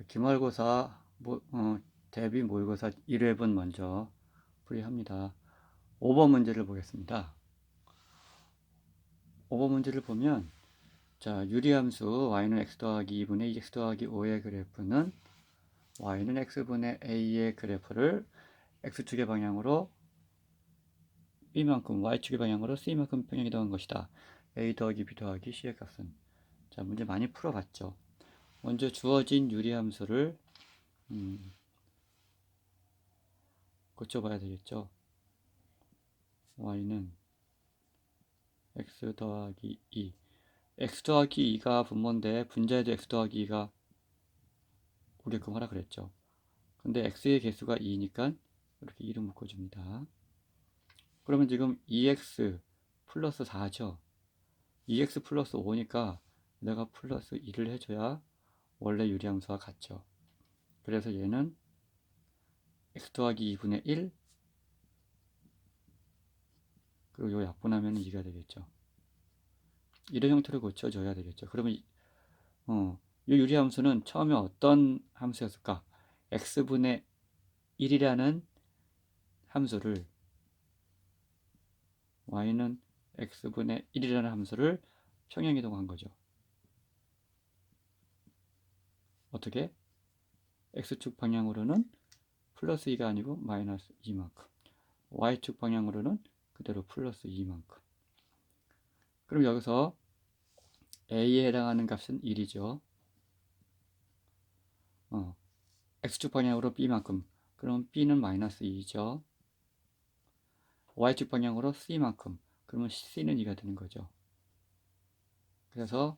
기말고사 대비 모의고사 1회분 먼저 풀이합니다. 5번 문제를 보겠습니다. 5번 문제를 보면 유리함수 y는 x 더하기 2분의 2x 더하기 5의 그래프는 y는 x분의 a의 그래프를 x축의 방향으로 b만큼, y축의 방향으로 c만큼 평행이동한 것이다. a 더하기 b 더하기 c의 값은. 문제 많이 풀어봤죠. 먼저 주어진 유리함수를 고쳐봐야 되겠죠. y는 x 더하기 2. x 더하기 2가 분모인데 분자에도 x 더하기 2가 오게끔 하라 그랬죠. 근데 x의 개수가 2니까 이렇게 2를 묶어줍니다. 그러면 지금 2x 플러스 4죠. 2x 플러스 5니까 내가 플러스 2를 해줘야 원래 유리함수와 같죠. 그래서 얘는 x 더하기 2분의 1 그리고 요 약분하면 2가 되겠죠. 이런 형태로 고쳐줘야 되겠죠. 그러면 이 유리함수는 처음에 어떤 함수였을까? x분의 1이라는 함수를 y는 x분의 1이라는 함수를 평행이동한 거죠. 어떻게? x축 방향으로는 플러스 2가 아니고 마이너스 2만큼, y축 방향으로는 그대로 플러스 2만큼. 그럼 여기서 a에 해당하는 값은 1이죠. x축 방향으로 b만큼, 그럼 b는 마이너스 2죠. y축 방향으로 c만큼, 그러면 c는 2가 되는 거죠. 그래서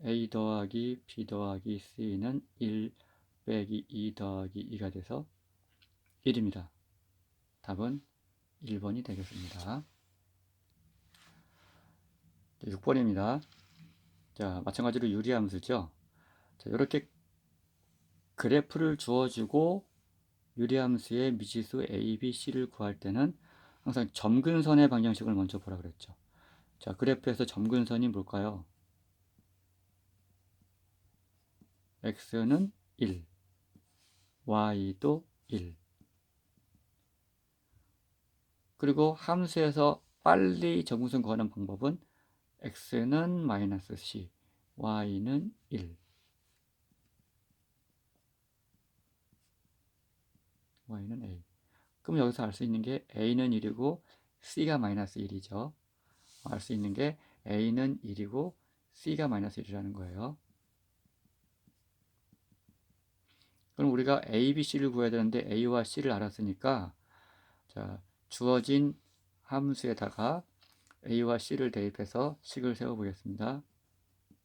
a 더하기 b 더하기 c는 1 빼기 2 더하기 2가 돼서 1입니다. 답은 1번이 되겠습니다. 6번입니다. 마찬가지로 유리함수죠. 이렇게 그래프를 주어주고 유리함수의 미지수 a, b, c를 구할 때는 항상 점근선의 방정식을 먼저 보라 그랬죠. 그래프에서 점근선이 뭘까요? x는 1, y도 1. 그리고 함수에서 빨리 점근선 구하는 방법은 x는 마이너스 c, y는 1. y는 a. 그럼 여기서 알 수 있는 게 a는 1이고 c가 마이너스 1이죠. 알 수 있는 게 a는 1이고 c가 마이너스 1이라는 거예요. 그럼 우리가 a, b, c를 구해야 되는데 a와 c를 알았으니까 주어진 함수에다가 a와 c를 대입해서 식을 세워보겠습니다.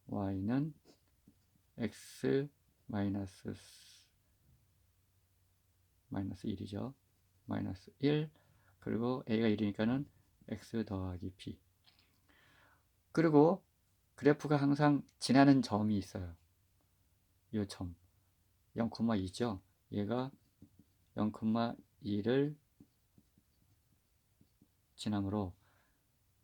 y는 x 마이너스 1이죠. 마이너스 1 그리고 a가 1이니까는 x 더하기 b. 그리고 그래프가 항상 지나는 점이 있어요. 이 점 0,2죠. 얘가 0,2를 지나므로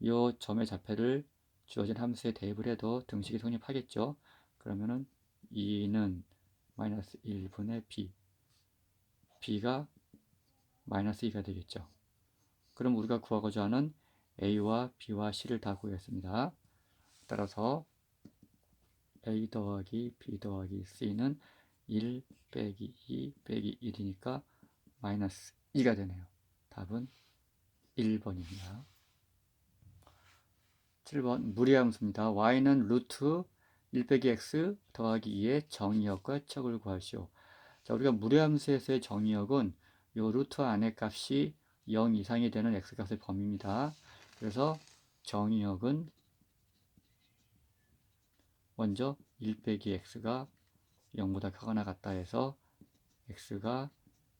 이 점의 좌표를 주어진 함수에 대입을 해도 등식이 성립하겠죠. 그러면은 2는 마이너스 1분의 b, b가 마이너스 2가 되겠죠. 그럼 우리가 구하고자 하는 a와 b와 c를 다 구했습니다. 따라서 a 더하기 b 더하기 c는 1 빼기 2 빼기 1이니까 마이너스 2가 되네요. 답은 1번입니다. 7번 무리함수입니다. y는 루트 1 빼기 x 더하기 2의 정의역과 척을 구하시오. 우리가 무리함수에서의 정의역은 요 루트 안의 값이 0 이상이 되는 x값의 범위입니다. 그래서 정의역은 먼저 1 빼기 x가 0보다 크거나 같다 해서 x가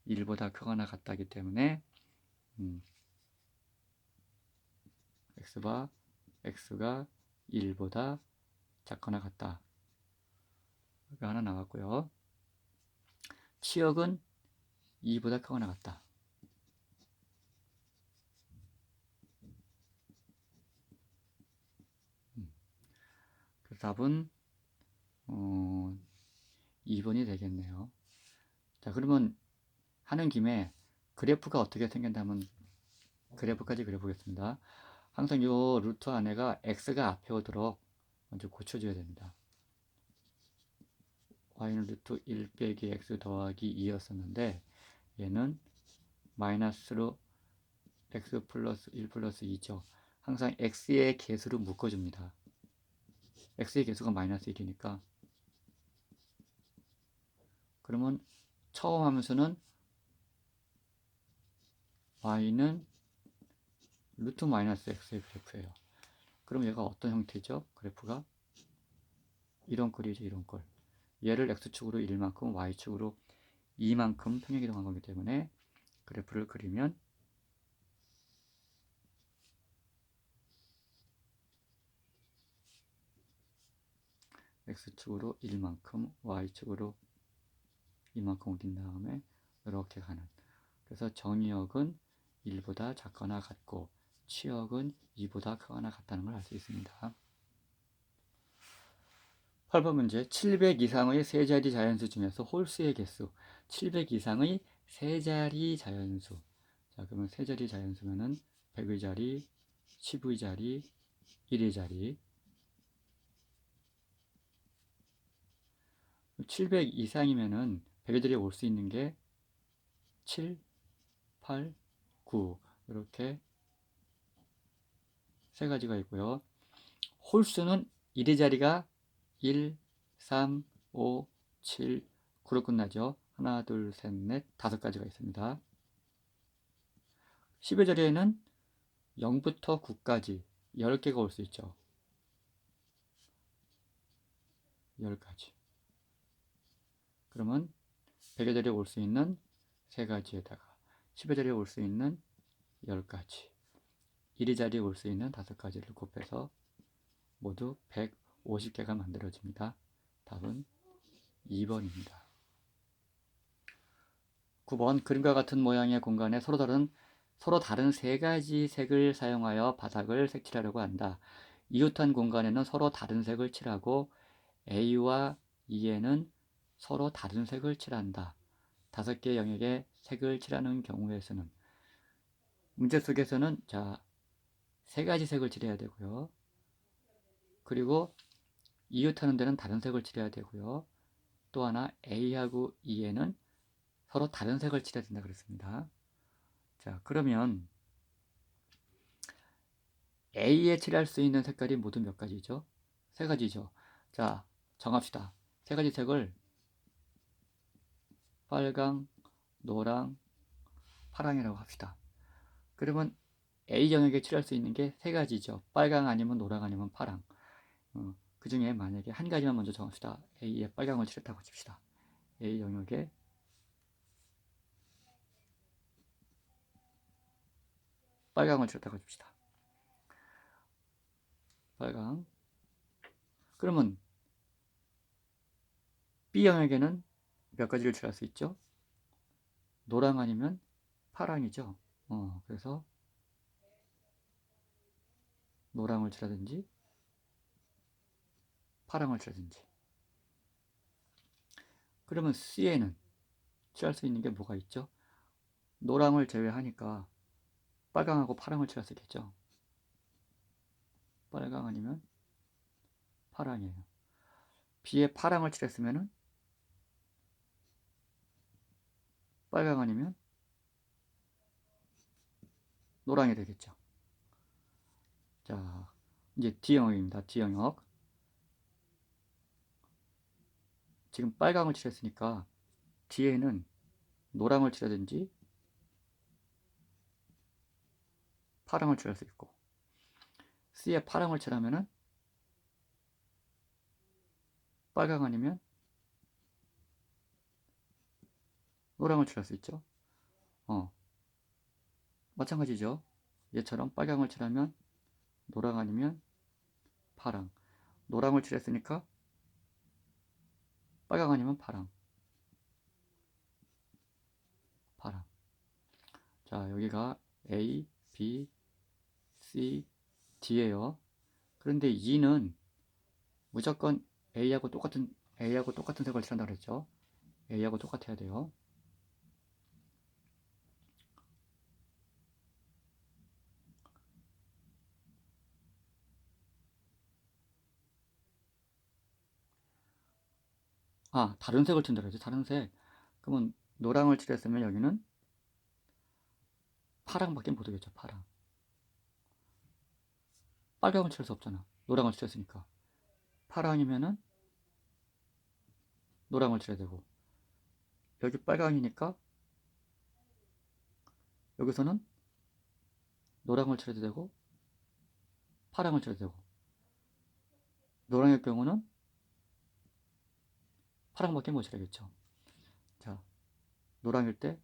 1보다 크거나 같다기 때문에 x가 1보다 작거나 같다. 이거 하나 나왔고요. 치역은 2보다 크거나 같다. 그 답은 2번이 되겠네요. 자, 그러면 하는 김에 그래프가 어떻게 생긴다면 그래프까지 그려보겠습니다. 항상 이 루트 안에가 x가 앞에 오도록 먼저 고쳐줘야 됩니다. y는 루트 1 빼기 x 더하기 2였었는데 얘는 마이너스로 x 플러스 1 플러스 2죠. 항상 x의 개수를 묶어줍니다. x의 개수가 마이너스 1이니까 그러면 처음 하면서는 y는 루트 마이너스 x의 그래프예요. 그럼 얘가 어떤 형태죠? 그래프가 이런 꼴이죠. 이런 꼴. 얘를 x축으로 1만큼 y축으로 2만큼 평행이동한 거기 때문에 그래프를 그리면 x축으로 1만큼 y축으로 이만큼 옮긴 다음에 이렇게 가는, 그래서 정의역은 1보다 작거나 같고 치역은 2보다 크거나 같다는 걸 알 수 있습니다. 8번 문제. 700 이상의 세자리 자연수 중에서 홀수의 개수 700 이상의 세자리 자연수. 자, 그러면 세자리 자연수면은 100의 자리, 10의 자리, 1의 자리. 700 이상이면은 100의 자리에 올 수 있는 게 7, 8, 9 이렇게 세 가지가 있고요. 홀수는 1의 자리가 1, 3, 5, 7, 9로 끝나죠. 하나, 둘, 셋, 넷, 다섯 가지가 있습니다. 10의 자리에는 0부터 9까지 10개가 올 수 있죠. 10가지. 그러면 100의 자리에 올 수 있는 3가지에다가 10의 자리에 올 수 있는 10가지, 1의 자리에 올 수 있는 5가지를 곱해서 모두 150개가 만들어집니다. 답은 2번입니다. 9번. 그림과 같은 모양의 공간에 서로 다른 세 가지 색을 사용하여 바닥을 색칠하려고 한다. 이웃한 공간에는 서로 다른 색을 칠하고 A와 E에는 서로 다른 색을 칠한다. 5개 영역에 색을 칠하는 경우에서는, 문제 속에서는 자, 세 가지 색을 칠해야 되고요. 그리고 이웃하는 데는 다른 색을 칠해야 되고요. 또 하나 A하고 E에는 서로 다른 색을 칠해야 된다 그랬습니다. 자, 그러면 A에 칠할 수 있는 색깔이 모두 몇 가지죠? 세 가지죠. 자, 정합시다. 세 가지 색을 빨강, 노랑, 파랑이라고 합시다. 그러면 A 영역에 칠할 수 있는 게 세 가지죠. 빨강 아니면 노랑 아니면 파랑. 그 중에 만약에 한 가지만 먼저 정합시다. A에 빨강을 칠했다고 칩시다. A 영역에 빨강을 칠했다고 칩시다. 빨강. 그러면 B 영역에는 몇 가지를 칠할 수 있죠? 노랑 아니면 파랑이죠. 그래서 노랑을 칠하든지 파랑을 칠하든지. 그러면 C에는 칠할 수 있는 게 뭐가 있죠? 노랑을 제외하니까 빨강하고 파랑을 칠할 수 있겠죠. 빨강 아니면 파랑이에요. B에 파랑을 칠했으면은 빨강 아니면 노랑이 되겠죠. 자, 이제 D 영역입니다. D 영역. 지금 빨강을 칠했으니까 D에는 노랑을 칠하든지 파랑을 칠할 수 있고, C에 파랑을 칠하면은 빨강 아니면 노랑을 칠할 수 있죠. 마찬가지죠. 얘처럼 빨강을 칠하면 노랑 아니면 파랑. 노랑을 칠했으니까 빨강 아니면 파랑. 파랑. 자, 여기가 A, B, C, D예요. 그런데 E는 무조건 A하고 똑같은 A하고 똑같은 색을 칠한다고 그랬죠. A하고 똑같아야 돼요. 아, 다른 색을 칠한다고 그랬죠. 다른 색. 그러면 노랑을 칠했으면 여기는 파랑밖에 못 오겠죠. 파랑. 빨강을 칠 수 없잖아. 노랑을 칠했으니까. 파랑이면은 노랑을 칠해야 되고, 여기 빨강이니까 여기서는 노랑을 칠해도 되고 파랑을 칠해도 되고, 노랑의 경우는 파랑밖에 못 칠하겠죠. 자, 노랑일 때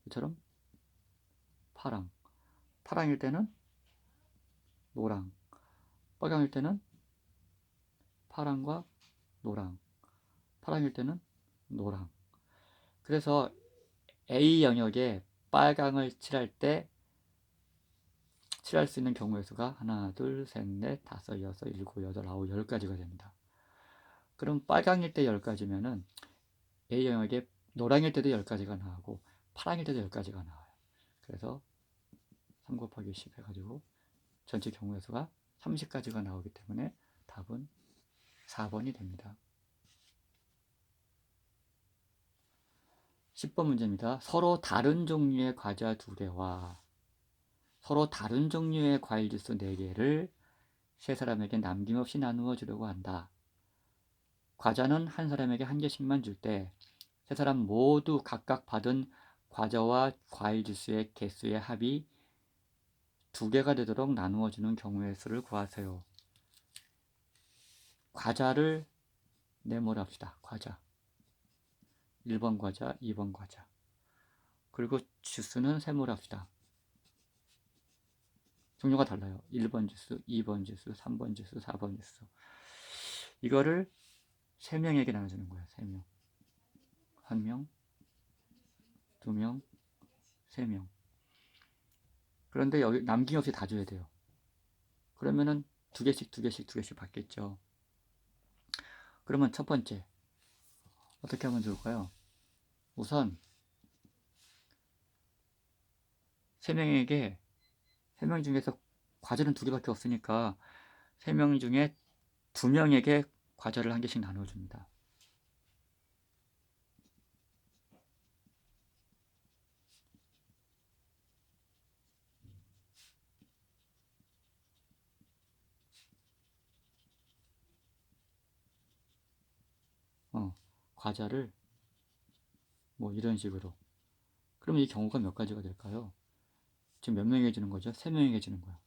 이처럼 파랑, 파랑일 때는 노랑, 빨강일 때는 파랑과 노랑, 파랑일 때는 노랑. 그래서 A 영역에 빨강을 칠할 때 칠할 수 있는 경우의 수가 하나, 둘, 셋, 넷, 다섯, 여섯, 일곱, 여덟, 아홉, 10가지가 됩니다. 그럼 빨강일 때 10가지면은 A 영역에 노랑일 때도 10가지가 나오고 파랑일 때도 10가지가 나와요. 그래서 3 곱하기 10 해가지고 전체 경우의 수가 30가지가 나오기 때문에 답은 4번이 됩니다. 10번 문제입니다. 서로 다른 종류의 과자 2개와 서로 다른 종류의 과일 주스 4개를 세 사람에게 남김없이 나누어 주려고 한다. 과자는 한 사람에게 1개씩만 줄 때 세 사람 모두 각각 받은 과자와 과일 주스의 개수의 합이 2개가 되도록 나누어 주는 경우의 수를 구하세요. 과자를 네모로 합시다. 과자. 1번 과자, 2번 과자. 그리고 주스는 세모로 합시다. 종류가 달라요. 1번 주스, 2번 주스, 3번 주스, 4번 주스. 이거를 3명에게 나눠주는 거예요. 3명. 1명, 2명, 3명. 그런데 여기 남김없이 다 줘야 돼요. 그러면은 2개씩, 2개씩, 2개씩 받겠죠. 그러면 첫 번째. 어떻게 하면 좋을까요? 우선 3명에게 3명 중에서 과자는 2개밖에 없으니까 3명 중에 2명에게 과자를 1개씩 나눠줍니다. 과자를 뭐 이런 식으로. 그러면 이 경우가 몇 가지가 될까요? 지금 몇 명에게 주는 거죠? 3명에게 주는 거야.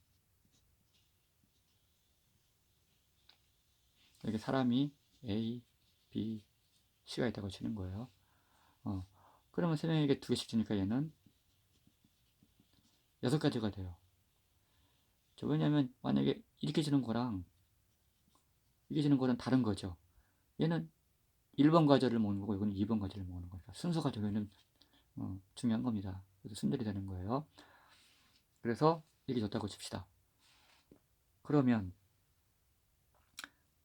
이렇게 사람이 A, B, C가 있다고 치는 거예요. 그러면 3명에게 2개씩 주니까 얘는 6가지가 돼요. 왜냐면 만약에 이렇게 주는 거랑 이렇게 주는 거는 다른 거죠. 얘는 1번 과자를 먹는 거고 이거는 2번 과자를 먹는 거니까 순서가 저기는 중요한 겁니다. 그래서 순절이 되는 거예요. 그래서 이렇게 줬다고 칩시다. 그러면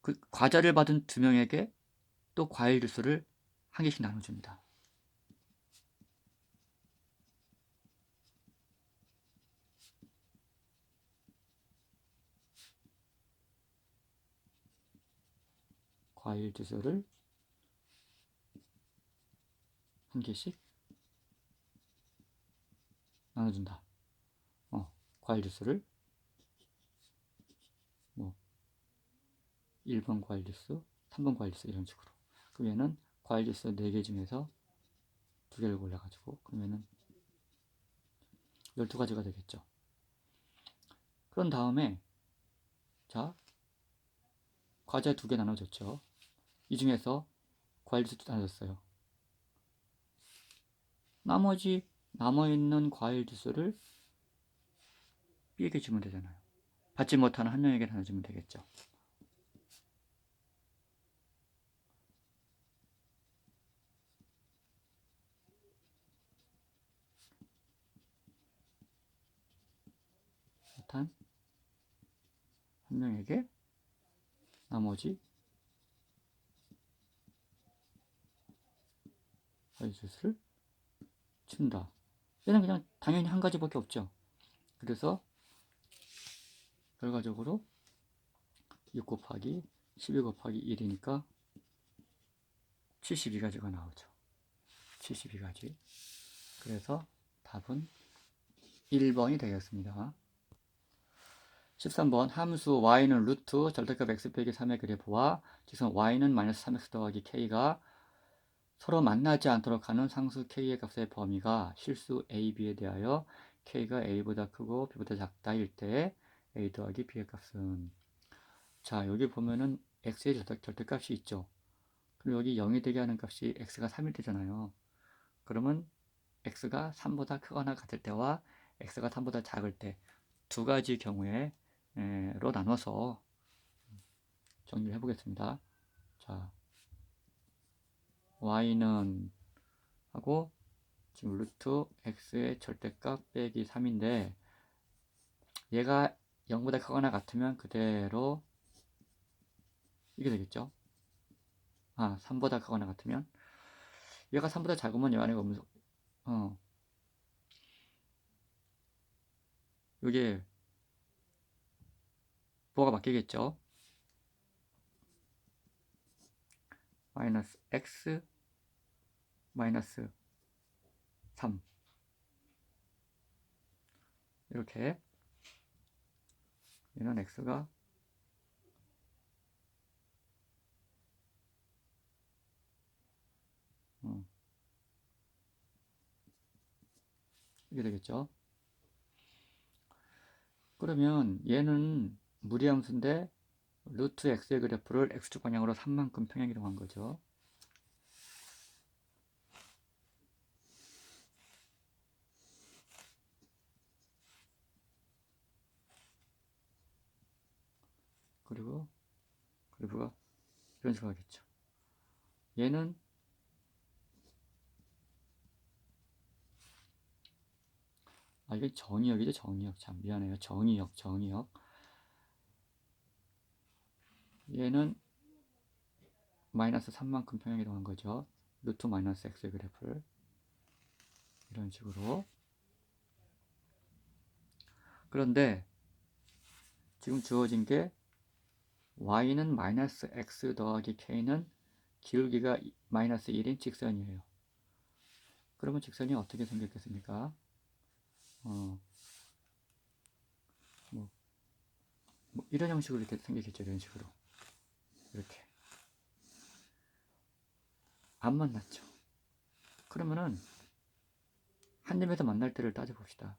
그 과자를 받은 2명에게 또 과일 주스를 1개씩 나눠줍니다. 과일 주스를 1개씩 나눠준다. 과일 주스를 뭐 1번 과일 주스, 3번 과일 주스 이런 식으로. 그러면은 과일 주스 4개 중에서 2개를 골라가지고 그러면은 12가지가 되겠죠. 그런 다음에 자 과자 2개 나눠줬죠. 이 중에서 과일 주스 나눠줬어요. 나머지 남아있는 과일 주스를 B에게 주면 되잖아요. 받지 못하는 한 명에게 나눠주면 되겠죠. 일단 한 명에게 나머지 자유수를 준다. 얘는 그냥 당연히 한 가지밖에 없죠. 그래서 결과적으로 6 곱하기 12 곱하기 1이니까 72가지가 나오죠. 72가지. 그래서 답은 1번이 되겠습니다. 13번 함수 y는 루트 절대값 x 빼기 3의 그래프와 직선 y는 마이너스 3x 더하기 k가 서로 만나지 않도록 하는 상수 k의 값의 범위가 실수 a, b에 대하여 k가 a보다 크고 b보다 작다일 때 a 더하기 b의 값은, 자 여기 보면은 x의 절대값이 있죠. 그럼 여기 0이 되게 하는 값이 x가 3일 때잖아요. 그러면 x가 3보다 크거나 같을 때와 x가 3보다 작을 때 두 가지 경우에 로 나눠서 정리를 해보겠습니다. 자, y는 하고 지금 루트 x의 절대값 빼기 3인데 얘가 0보다 크거나 같으면 그대로 이게 되겠죠. 3보다 크거나 같으면, 얘가 3보다 작으면 이 안에 이게 뭐가 바뀌겠죠. 마이너스 x 마이너스 3 이렇게, 얘는 x가 이게 되겠죠. 그러면 얘는 무리함수인데 루트 x의 그래프를 x축 방향으로 3만큼 평행이동한 거죠. 그리고 그래프가 이런 식으로 하겠죠. 얘는 이게 정의역이죠. 정의역. 참 미안해요. 정의역. 얘는 마이너스 3만큼 평행이동한 거죠. 루트 마이너스 x의 그래프를 이런 식으로. 그런데 지금 주어진 게 y는 마이너스 x 더하기 k는 기울기가 마이너스 1인 직선이에요. 그러면 직선이 어떻게 생겼겠습니까? 이런 형식으로 이렇게 생기겠죠. 이런 식으로. 이렇게. 안 만났죠. 그러면은 한 점에서 만날 때를 따져봅시다.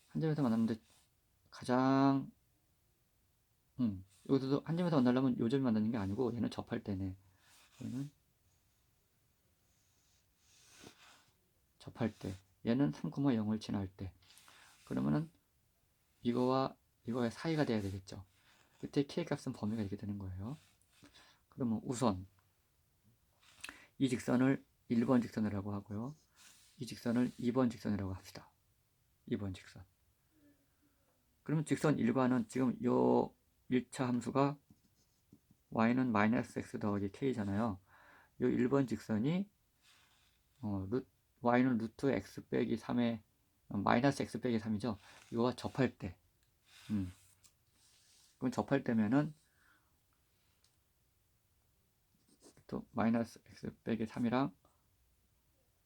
한 점에서 만났는데 가장 여기서도 한 점에서 만나려면 요 점이 만나는 게 아니고 얘는 접할 때네. 얘는 접할 때. 얘는 3,0을 지날 때. 그러면은 이거와 이거의 사이가 돼야 되겠죠. 그때 k 값은 범위가 이렇게 되는 거예요. 그러면 우선 이 직선을 1번 직선이라고 하고요. 이 직선을 2번 직선이라고 합시다. 2번 직선. 그러면 직선 1과는 지금 요 1차 함수가 y는 마이너스 x 더하기 k잖아요. 요 1번 직선이 y는 루트 x 빼기 3의 마이너스 x 빼기 3이죠. 이거와 접할 때. 그럼 접할 때면은 또 마이너스 x 빼기 3이랑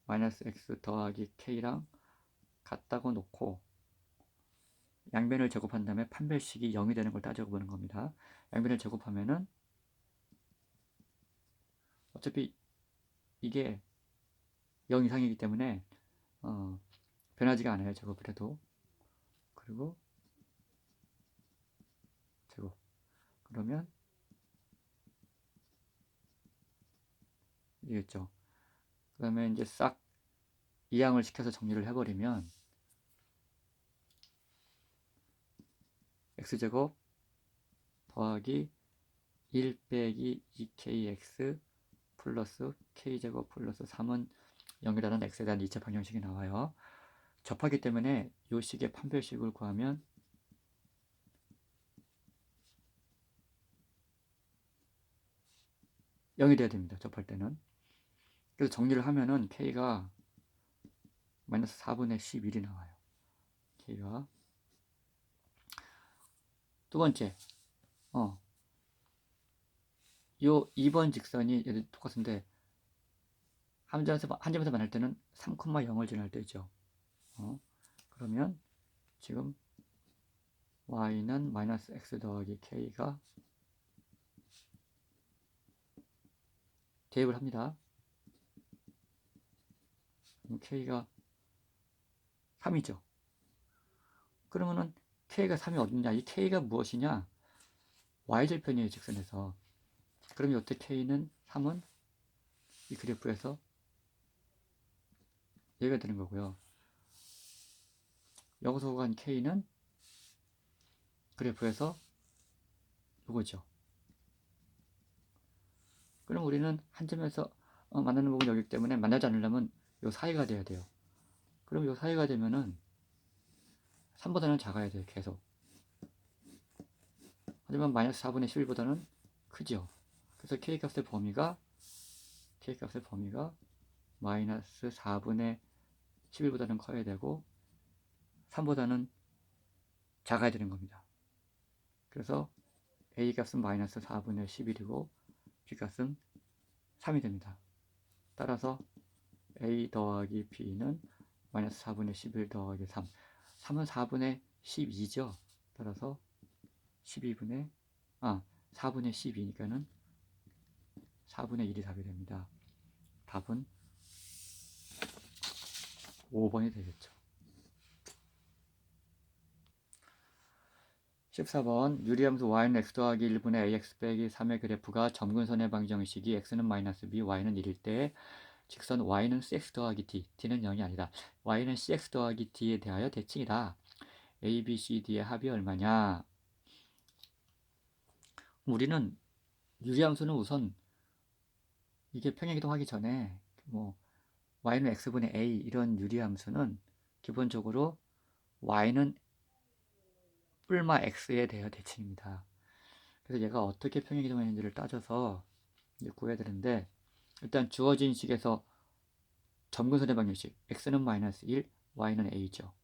마이너스 x 더하기 k랑 같다고 놓고 양변을 제곱한 다음에 판별식이 0이 되는 걸 따져보는 겁니다. 양변을 제곱하면은 어차피 이게 0 이상이기 때문에 변하지가 않아요. 제곱을 해도. 그리고 제곱. 그러면 이겠죠. 그 다음에 이제 싹 이항을 시켜서 정리를 해버리면 x제곱 더하기 1 빼기 2kx 플러스 k제곱 플러스 3은 0이라는 x에 대한 2차 방정식이 나와요. 접하기 때문에 이 식의 판별식을 구하면 0이 돼야 됩니다. 접할 때는. 그래서 정리를 하면은 K가 마이너스 4분의 11이 나와요. K가. 두 번째, 요 2번 직선이 얘도 똑같은데, 한 점에서 만날 때는 3,0을 지날 때죠. 그러면 지금 y는 마이너스 x 더하기 k가 대입을 합니다. 그럼 k가 3이죠. 그러면은 k가 3이 어딨냐? 이 k가 무엇이냐? y절편이에요, 직선에서. 그럼 이때 k는 3은 이 그래프에서 얘가 되는 거고요. 여기서 간 k는 그래프에서 이거죠. 그럼 우리는 한 점에서 만나는 부분이 여기 때문에 만나지 않으려면 요 사이가 돼야 돼요. 그럼 요 사이가 되면은 3보다는 작아야 돼요, 계속. 하지만 마이너스 4분의 11보다는 크죠. 그래서 k값의 범위가 마이너스 4분의 11보다는 커야 되고 3보다는 작아야 되는 겁니다. 그래서 a값은 마이너스 4분의 11이고 b값은 3이 됩니다. 따라서 a 더하기 b는 마이너스 4분의 11 더하기 3. 3은 4분의 12죠. 따라서 4분의 12니까는 4분의 1이 답이 됩니다. 답은 5번이 되겠죠. 14번 유리함수 y는 x 더하기 1분의 ax 빼기 3의 그래프가 점근선의 방정식이 x는 마이너스 b, y는 1일 때 직선 y는 cx 더하기 d, d는 0이 아니다. y는 cx 더하기 d에 대하여 대칭이다. a, b, c, d의 합이 얼마냐? 우리는 유리함수는 우선 이게 평행이동하기 전에 y는 x분의 a 이런 유리함수는 기본적으로 y는 뿔마 x에 대하여 대칭입니다. 그래서 얘가 어떻게 평행이동했는지를 따져서 구해야 되는데, 일단 주어진 식에서 점근선의 방정식 x는 마이너스 1, y는 a죠.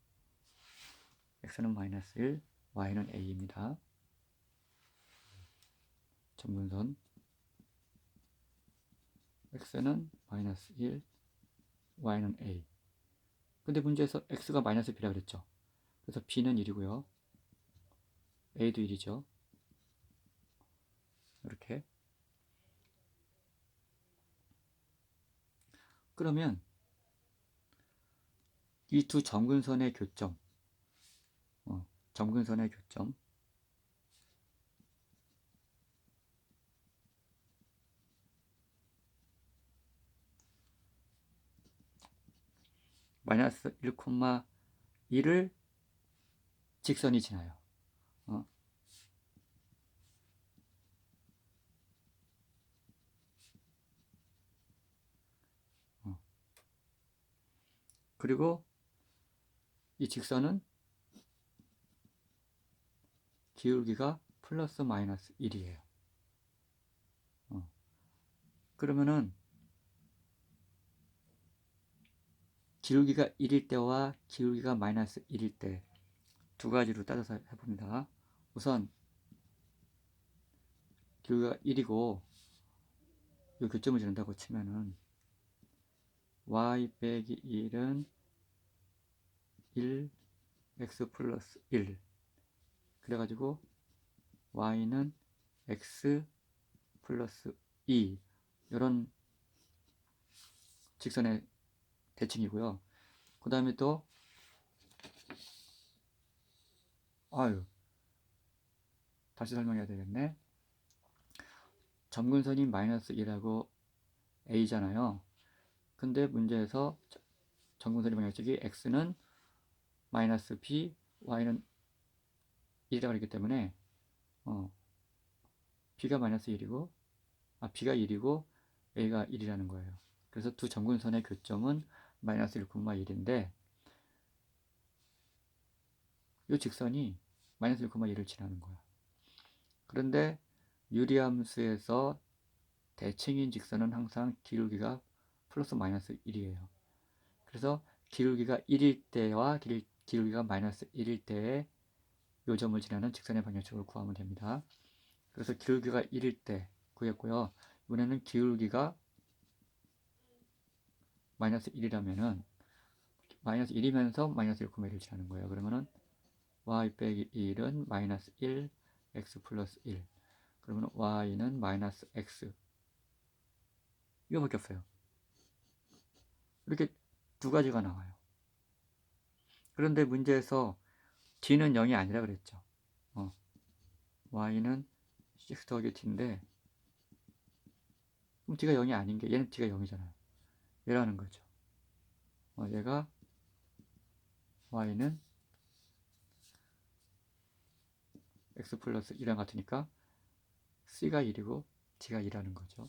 x는 마이너스 1, y는 a입니다. 점근선 x는 마이너스 1, y는 a. 근데 문제에서 x가 마이너스 b라 그랬죠. 그래서 b는 1이고요. a도 1이죠. 이렇게. 그러면 이 두 점근선의 교점, 점근선의 교점, 마이너스 1,1을 직선이 지나요. 그리고 이 직선은 기울기가 플러스 마이너스 1이에요. 그러면은 기울기가 1일 때와 기울기가 마이너스 1일 때 두 가지로 따져서 해봅니다. 우선 기울기가 1이고 이 교점을 지른다고 치면은 y 빼기 1은 1 x 플러스 1 그래가지고 y는 x 플러스 2 이런 직선의 대칭이고요. 그 다음에 또 다시 설명해야 되겠네. 점근선이 마이너스 1하고 a잖아요. 근데 문제에서 점근선의 방정식이 x는 마이너스 b, y는 1이라고 그랬기 때문에 b가 마이너스 1이고 b가 1이고 a가 1이라는 거예요. 그래서 두 점근선의 교점은 마이너스 1,1인데 이 직선이 마이너스 1,1을 지나는 거야. 그런데 유리함수에서 대칭인 직선은 항상 기울기가 플러스 마이너스 1이에요. 그래서 기울기가 1일 때와 기울기가 마이너스 1일 때의 요점을 지나는 직선의 방정식을 구하면 됩니다. 그래서 기울기가 1일 때 구했고요. 이번에는 기울기가 마이너스 1이라면은 마이너스 1이면서 마이너스 1,1을 지나는 거예요. 그러면은 y 빼기 1은 마이너스 1, x 플러스 1. 그러면 y는 마이너스 x. 이거밖에 없어요. 이렇게 두 가지가 나와요. 그런데 문제에서 d는 0이 아니라 그랬죠. y는 6 더하기 t인데 그럼 d가 0이 아닌 게 얘는 d가 0이잖아요. 얘라는 거죠. 얘가 y는 x 플러스 1이랑 같으니까 c가 1이고 d가 2라는 거죠.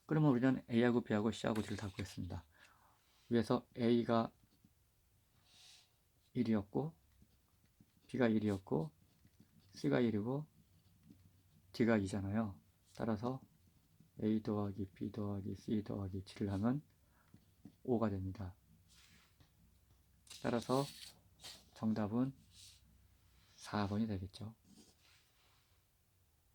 그러면 우리는 a하고 b하고 c하고 d를 다 구했습니다. 위에서 a가 1이었고 b가 1이었고 c가 1이고 d가 2잖아요. 따라서 a 더하기 b 더하기 c 더하기 d를 하면 5가 됩니다. 따라서 정답은 4번이 되겠죠.